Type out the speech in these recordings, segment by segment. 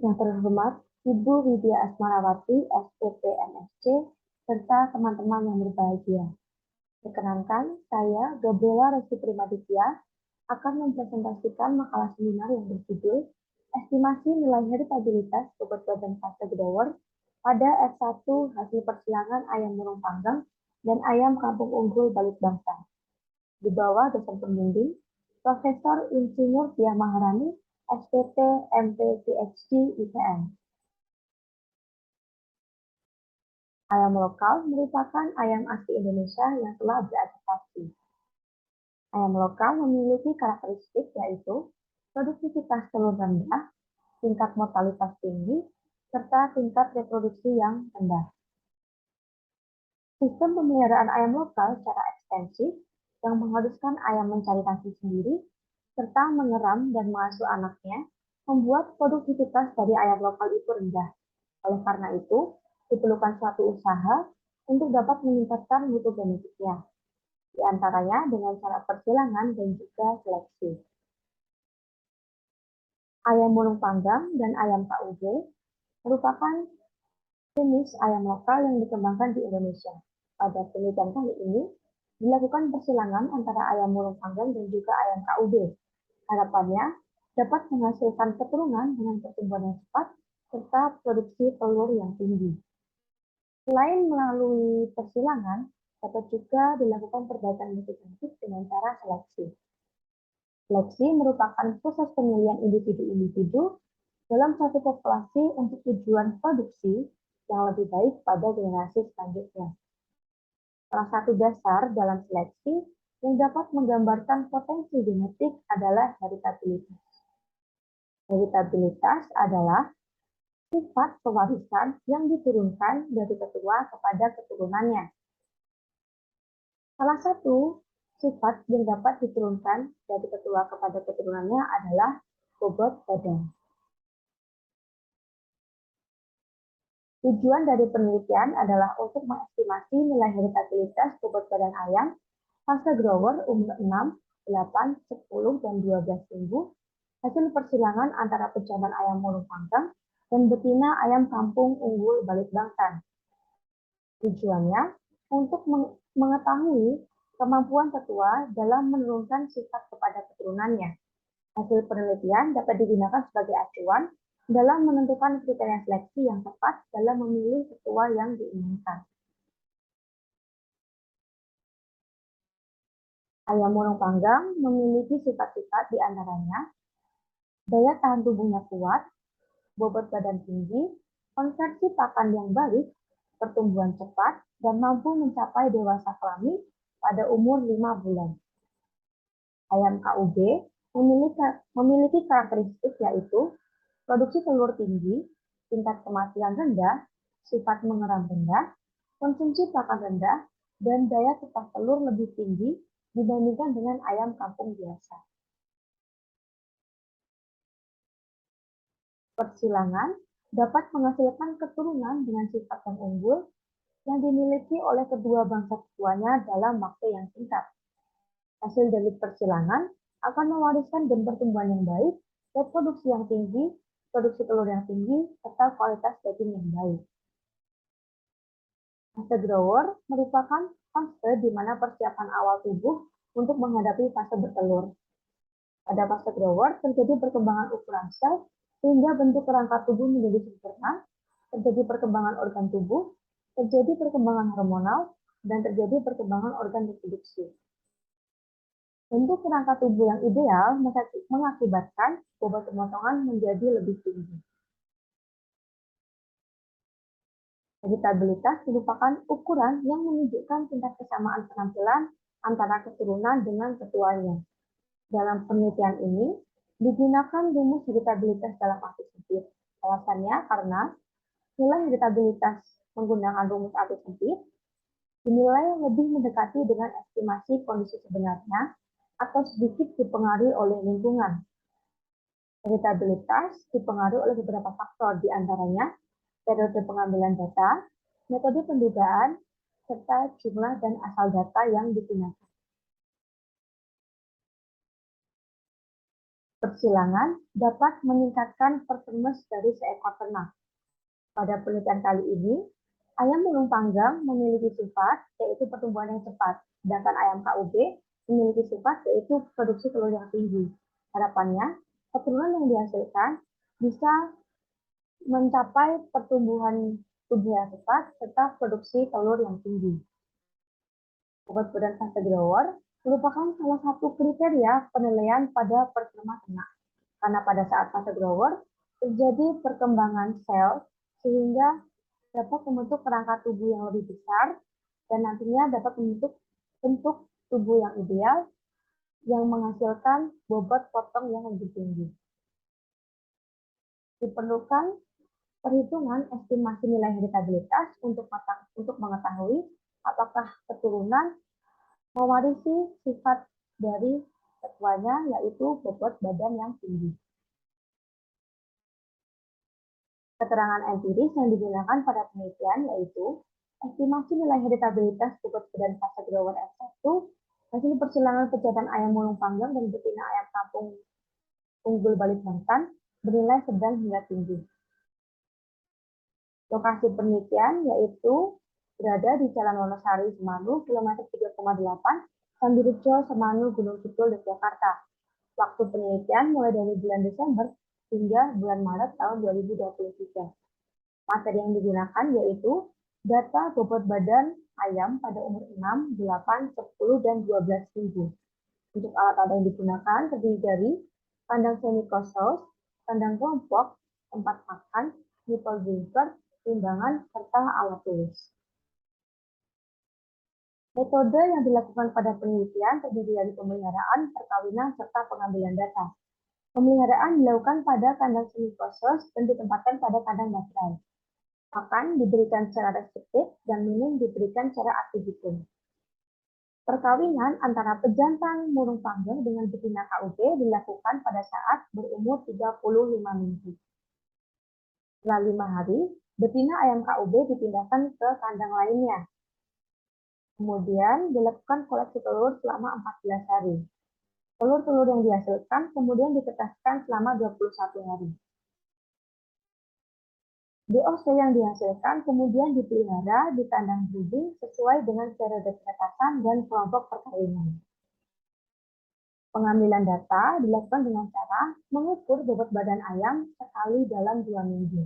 Yang terhormat Ibu Widya Asmarawati, SPP MSc, serta teman-teman yang berbahagia. Perkenankan, saya, Gabriela Resi Primaditya, akan mempresentasikan makalah seminar yang berjudul Estimasi Nilai Heritabilitas Bobot Badan Fase Grower pada F1 hasil persilangan ayam burung panggang dan ayam kampung unggul Balitbangsa. Di bawah dosen pembimbing, Profesor Insinyur Diah Maharani, SPP MP PhD IPN. Ayam lokal merupakan ayam asli Indonesia yang telah beradaptasi. Ayam lokal memiliki karakteristik yaitu produktivitas telur rendah, tingkat mortalitas tinggi, serta tingkat reproduksi yang rendah. Sistem pemeliharaan ayam lokal secara ekstensif yang mengharuskan ayam mencari nasi sendiri, serta mengeram dan mengasuh anaknya, membuat produktivitas dari ayam lokal itu rendah. Oleh karena itu, diperlukan suatu usaha untuk dapat meningkatkan mutu genetiknya, di antaranya dengan cara persilangan dan juga seleksi. Ayam mulung panggang dan ayam KUB merupakan jenis ayam lokal yang dikembangkan di Indonesia. Pada penelitian kali ini, dilakukan persilangan antara ayam mulung panggang dan juga ayam KUB. Harapannya dapat menghasilkan keturunan dengan pertumbuhan yang cepat serta produksi telur yang tinggi. Selain melalui persilangan, dapat juga dilakukan perbaikan mutu genetik dengan cara seleksi. Seleksi merupakan proses pemilihan individu-individu dalam satu populasi untuk tujuan produksi yang lebih baik pada generasi selanjutnya. Salah satu dasar dalam seleksi yang dapat menggambarkan potensi genetik adalah heritabilitas. Heritabilitas adalah sifat pewarisan yang diturunkan dari ketua kepada keturunannya. Salah satu sifat yang dapat diturunkan dari ketua kepada keturunannya adalah bobot badan. Tujuan dari penelitian adalah untuk mengestimasi nilai heritabilitas bobot badan ayam fase grower umur 6, 8, 10, dan 12 minggu hasil persilangan antara pejantan ayam mulung panggang dan betina ayam kampung unggul Balitbangsan. Tujuannya untuk mengetahui kemampuan tetua dalam menurunkan sifat kepada keturunannya. Hasil penelitian dapat digunakan sebagai acuan dalam menentukan kriteria seleksi yang tepat dalam memilih tetua yang diinginkan. Ayam mulung panggang memiliki sifat-sifat di antaranya daya tahan tubuhnya kuat, bobot badan tinggi, konversi pakan yang baik, pertumbuhan cepat, dan mampu mencapai dewasa kelamin pada umur 5 bulan. Ayam KUB memiliki karakteristik yaitu produksi telur tinggi, tingkat kematian rendah, sifat mengeram rendah, konsumsi pakan rendah, dan daya cepat telur lebih tinggi dibandingkan dengan ayam kampung biasa. Persilangan dapat menghasilkan keturunan dengan sifat yang unggul yang dimiliki oleh kedua bangsa ketuanya dalam waktu yang singkat. Hasil dari persilangan akan mewariskan gen pertumbuhan yang baik, reproduksi yang tinggi, produksi telur yang tinggi, serta kualitas daging yang baik. Fase grower merupakan fase di mana persiapan awal tubuh untuk menghadapi fase bertelur. Pada fase grower terjadi perkembangan ukuran sel sehingga bentuk kerangka tubuh menjadi sempurna, terjadi perkembangan organ tubuh, terjadi perkembangan hormonal, dan terjadi perkembangan organ reproduksi. Bentuk kerangka tubuh yang ideal mengakibatkan bobot pemotongan menjadi lebih tinggi. Heritabilitas merupakan ukuran yang menunjukkan tingkat kesamaan penampilan antara keturunan dengan ketuanya. Dalam penelitian ini, digunakan rumus heritabilitas dalam arti sempit. Alasannya karena nilai heritabilitas menggunakan rumus arti sempit dinilai lebih mendekati dengan estimasi kondisi sebenarnya atau sedikit dipengaruhi oleh lingkungan. Heritabilitas dipengaruhi oleh beberapa faktor, di antaranya periode pengambilan data, metode pendugaan, serta jumlah dan asal data yang digunakan. Persilangan dapat meningkatkan performance dari seekor ternak. Pada penelitian kali ini, ayam mulung panggang memiliki sifat yaitu pertumbuhan yang cepat, sedangkan ayam KUB memiliki sifat yaitu produksi telur yang tinggi. Harapannya, keturunan yang dihasilkan bisa mencapai pertumbuhan tubuh yang cepat serta produksi telur yang tinggi. Bobot badan fase grower merupakan salah satu kriteria penilaian pada performa ternak. Karena pada saat fase grower terjadi perkembangan sel sehingga dapat membentuk kerangka tubuh yang lebih besar dan nantinya dapat membentuk bentuk tubuh yang ideal yang menghasilkan bobot potong yang lebih tinggi. Diperlukan perhitungan estimasi nilai heritabilitas untuk mengetahui apakah keturunan mewarisi sifat dari ketuanya, yaitu bobot badan yang tinggi. Keterangan empiris yang digunakan pada penelitian yaitu estimasi nilai heritabilitas bobot badan fase grower F1, hasil persilangan pejantan ayam mulung panggang dan betina ayam kampung unggul balik jantan bernilai sedang hingga tinggi. Lokasi penelitian yaitu berada di Jalan Wonosari, Semanu, kilometer 3,8, Sambirejo, Semanu, Gunung Kidul, Yogyakarta. Waktu penelitian mulai dari bulan Desember hingga bulan Maret tahun 2023. Materi yang digunakan yaitu data bobot badan ayam pada umur 6, 8, 10, dan 12 minggu. Untuk alat-alat yang digunakan terdiri dari kandang semi-closed, kandang kelompok, tempat makan, nipple drinker, timbangan, serta alat tulis. Metode yang dilakukan pada penelitian terdiri dari pemeliharaan, perkawinan, serta pengambilan data. Pemeliharaan dilakukan pada kandang semi-closed dan ditempatkan pada kandang baterai. Makan diberikan secara restriktif dan minum diberikan secara artificial. Perkawinan antara pejantan mulung panggang dengan betina KUB dilakukan pada saat berumur 35 minggu. Setelah 5 hari, betina ayam KUB dipindahkan ke kandang lainnya. Kemudian dilakukan koleksi telur selama 14 hari. Telur-telur yang dihasilkan kemudian ditetaskan selama 21 hari. DOC yang dihasilkan kemudian dipelihara di kandang breeding sesuai dengan periode penetasan dan kelompok perkawinan. Pengambilan data dilakukan dengan cara mengukur bobot badan ayam sekali dalam 2 minggu.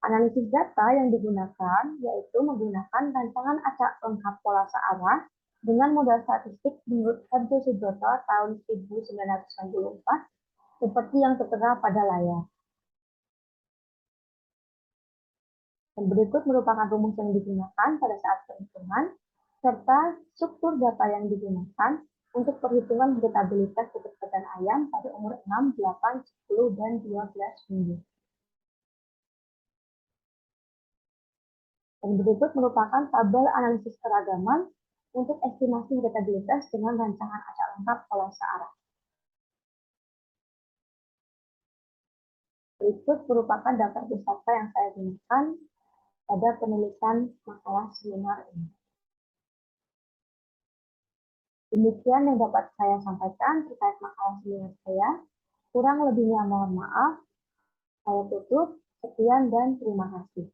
Analisis data yang digunakan yaitu menggunakan rancangan acak lengkap pola searah dengan modal statistik menurut Herjo Subroto tahun 1994 seperti yang tertera pada layar. Dan berikut merupakan rumus yang digunakan pada saat perhitungan serta struktur data yang digunakan untuk perhitungan heritabilitas bobot badan ayam pada umur 6, 8, 10, dan 12 minggu. Dan berikut merupakan tabel analisis keragaman untuk estimasi heritabilitas dengan rancangan acak lengkap pola searah. Berikut merupakan daftar peserta yang saya gunakan pada penulisan makalah seminar ini. Demikian yang dapat saya sampaikan terkait makalah seminar saya. Kurang lebihnya mohon maaf. Saya tutup. Sekian dan terima kasih.